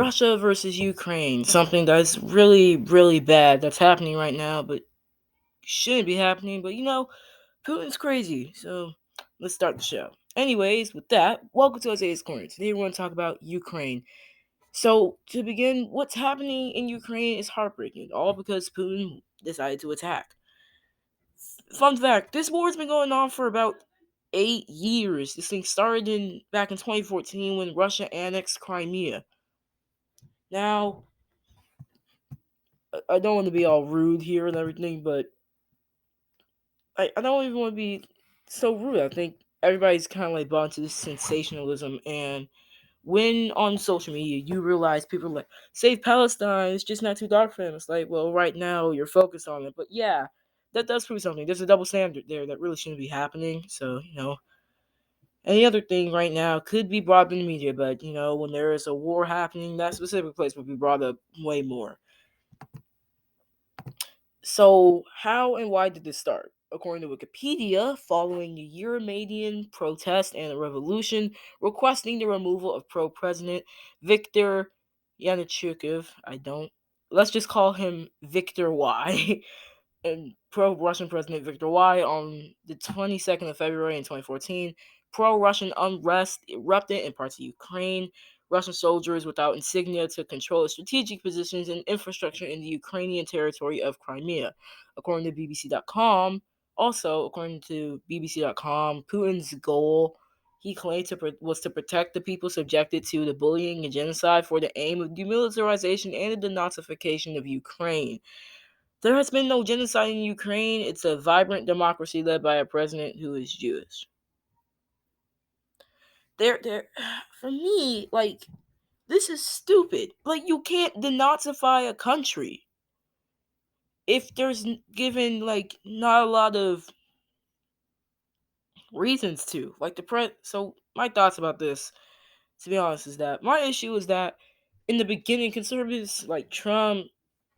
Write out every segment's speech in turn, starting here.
Russia versus Ukraine, something that's really, really bad that's happening right now, but shouldn't be happening. But Putin's crazy. So let's start the show. Anyways, with that, welcome to Isaiah's Corner. Today we're going to talk about Ukraine. So to begin, what's happening in Ukraine is heartbreaking, all because Putin decided to attack. Fun fact: this war has been going on for about 8 years. This thing started back in 2014 when Russia annexed Crimea. Now, I don't want to be all rude here and everything, but I don't even want to be so rude. I think everybody's kind of like bought into this sensationalism, and when on social media you realize people are like, save Palestine, it's just not too dark for them. It's like, well, right now you're focused on it, but yeah, that does prove something. There's a double standard there that really shouldn't be happening. So any other thing right now could be brought up in the media, but when there is a war happening, that specific place will be brought up way more. So, how and why did this start? According to Wikipedia, following the Euromaidan protest and a revolution requesting the removal of pro-president Viktor Yanukovych, let's just call him Victor Y, and pro-Russian President Viktor Y on the 22nd of February in 2014, pro-Russian unrest erupted in parts of Ukraine. Russian soldiers without insignia to control strategic positions and infrastructure in the Ukrainian territory of Crimea. According to BBC.com, Putin's goal, he claimed was to protect the people subjected to the bullying and genocide for the aim of demilitarization and the denazification of Ukraine. There has been no genocide in Ukraine. It's a vibrant democracy led by a president who is Jewish. For me, this is stupid. You can't denazify a country if there's given not a lot of reasons to. So my thoughts about this, to be honest, is that my issue is that in the beginning, conservatives like Trump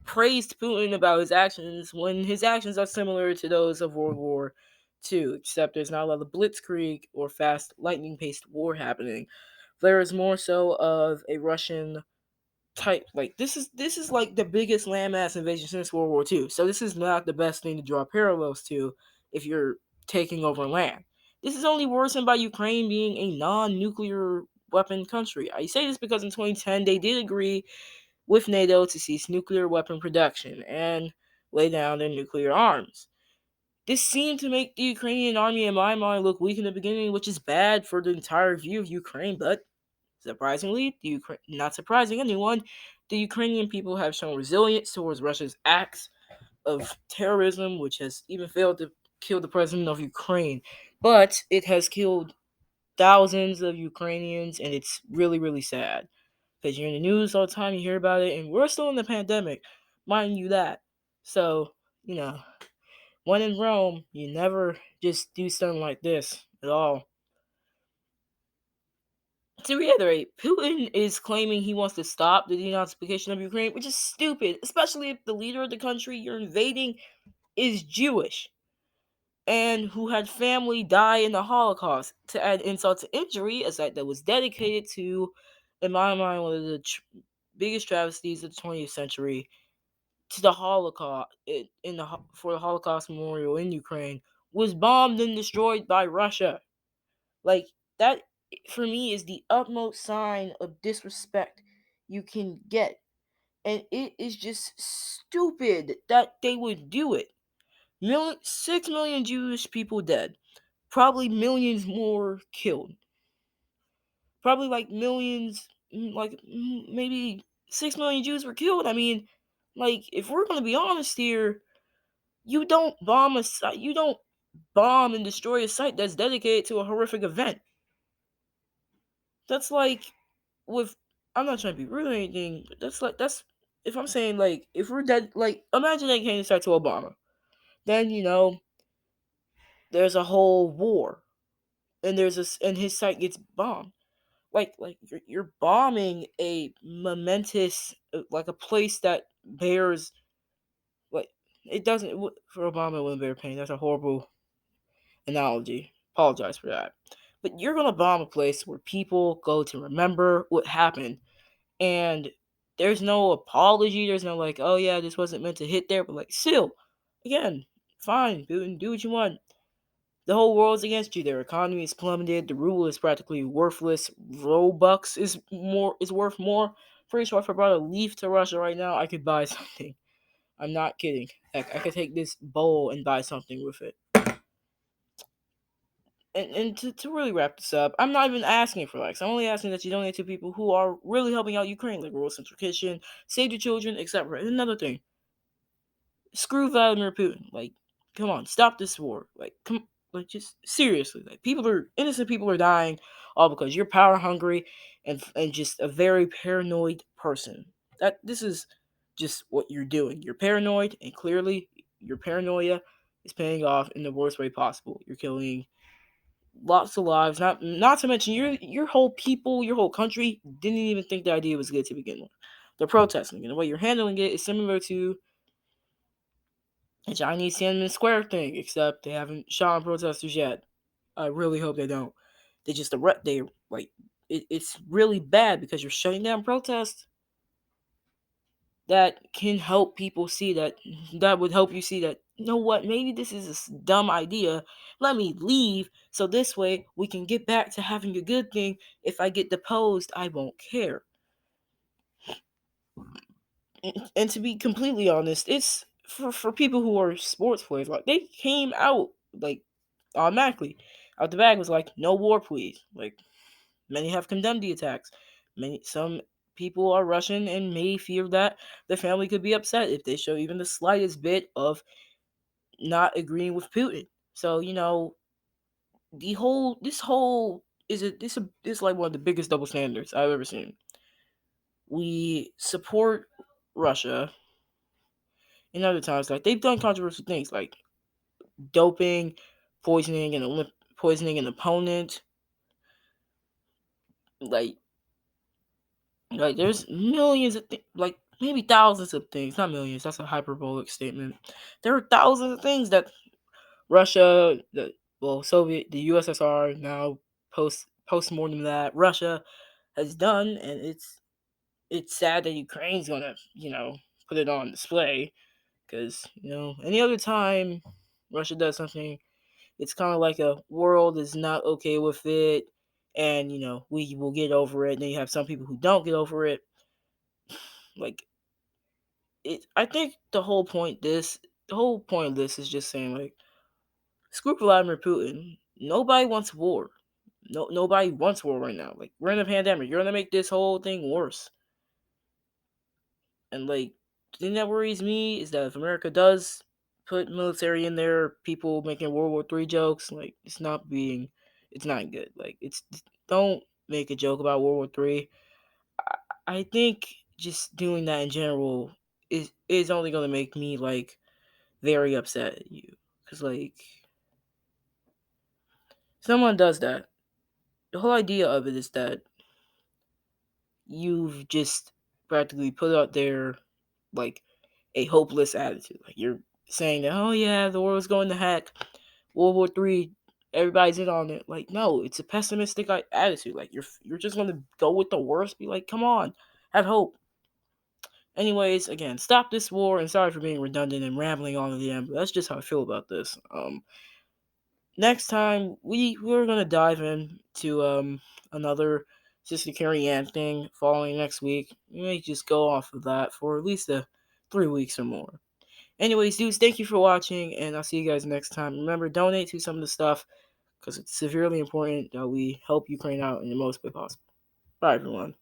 praised Putin about his actions when his actions are similar to those of World War II, except there's not a lot of blitzkrieg or fast lightning-paced war happening. There is more so of a Russian type. This is like the biggest landmass invasion since World War II. So this is not the best thing to draw parallels to if you're taking over land. This is only worsened by Ukraine being a non-nuclear weapon country. I say this because in 2010 they did agree with NATO to cease nuclear weapon production and lay down their nuclear arms. This seemed to make the Ukrainian army, in my mind, look weak in the beginning, which is bad for the entire view of Ukraine, but surprisingly, not surprising anyone, the Ukrainian people have shown resilience towards Russia's acts of terrorism, which has even failed to kill the president of Ukraine. But it has killed thousands of Ukrainians, and it's really, really sad. Because you're in the news all the time, you hear about it, and we're still in the pandemic, mind you that. So, when in Rome, you never just do something like this at all. To reiterate, Putin is claiming he wants to stop the denazification of Ukraine, which is stupid, especially if the leader of the country you're invading is Jewish and who had family die in the Holocaust. To add insult to injury, a site that was dedicated to, in my mind, one of the biggest travesties of the 20th century, to the Holocaust, for the Holocaust Memorial in Ukraine, was bombed and destroyed by Russia. That, for me, is the utmost sign of disrespect you can get. And it is just stupid that they would do it. 6 million Jewish people dead. Probably millions more killed. Probably millions, maybe 6 million Jews were killed. I mean, if we're going to be honest here, you don't bomb a site. You don't bomb and destroy a site that's dedicated to a horrific event. That's with, I'm not trying to be rude or anything, but that's if I'm saying if we're dead, imagine they came to start to Obama, then there's a whole war, and and his site gets bombed. You're bombing a momentous, a place that bears, like it doesn't, for Obama it wouldn't bear pain. That's a horrible analogy. Apologize for that. But you're gonna bomb a place where people go to remember what happened. And there's no apology. There's no like, oh yeah, this wasn't meant to hit there. But like, still, again, fine, Putin, do what you want. The whole world's against you. Their economy is plummeted. The ruble is practically worthless. Robux is worth more. Pretty sure if I brought a leaf to Russia right now, I could buy something. I'm not kidding. Heck, I could take this bowl and buy something with it. And to really wrap this up, I'm not even asking for likes. I'm only asking that you donate to people who are really helping out Ukraine, like World Central Kitchen, Save the Children, etc. And another thing, screw Vladimir Putin. Like, come on, stop this war. Like just seriously. Like, innocent people are dying, all because you're power hungry and just a very paranoid person. That this is just what you're doing. You're paranoid, and clearly your paranoia is paying off in the worst way possible. You're killing lots of lives. Not to mention your whole people, your whole country didn't even think the idea was good to begin with. They're protesting, and the way you're handling it is similar to the Chinese Tiananmen Square thing, except they haven't shot on protesters yet. I really hope they don't. They just they like it's really bad because you're shutting down protests that can help people see that would help you see that, you know what, maybe this is a dumb idea. Let me leave so this way we can get back to having a good thing. If I get deposed, I won't care. And to be completely honest, it's for people who are sports players. Like, they came out like automatically out the bag, was like, no war, please. Like, many have condemned the attacks. Some people are Russian and may fear that the family could be upset if they show even the slightest bit of not agreeing with Putin. So, this whole is like one of the biggest double standards I've ever seen. We support Russia in other times, like they've done controversial things like doping, poisoning an opponent. Like there's millions of like maybe thousands of things, not millions. That's a hyperbolic statement. There are thousands of things that Russia, Soviet, the USSR, now post-mortem that Russia has done, and it's sad that Ukraine's gonna put it on display, because any other time Russia does something, it's kind of like a world is not okay with it, and we will get over it. And then you have some people who don't get over it. Like, I think the whole point of this is just saying, like, screw Vladimir Putin. Nobody wants war. Nobody wants war right now. Like, we're in a pandemic. You're gonna make this whole thing worse. And like, the thing that worries me is that if America does put military in there, people making World War III jokes, like, it's not good. Like, don't make a joke about World War III. I think just doing that in general is only gonna make me like very upset at you, because like, someone does that. The whole idea of it is that you've just practically put out there like a hopeless attitude. Like, you're saying that, oh yeah, the world's going to heck, World War III, everybody's in on it. Like, no, it's a pessimistic attitude. Like, you're just gonna go with the worst. Be like, come on, have hope. Anyways, again, stop this war, and sorry for being redundant and rambling on again, but that's just how I feel about this. Next time we're gonna dive into another Sister Carrie Ann thing following next week. We may just go off of that for at least 3 weeks or more. Anyways, dudes, thank you for watching, and I'll see you guys next time. Remember, donate to some of the stuff, because it's severely important that we help Ukraine out in the most way possible. Bye, everyone.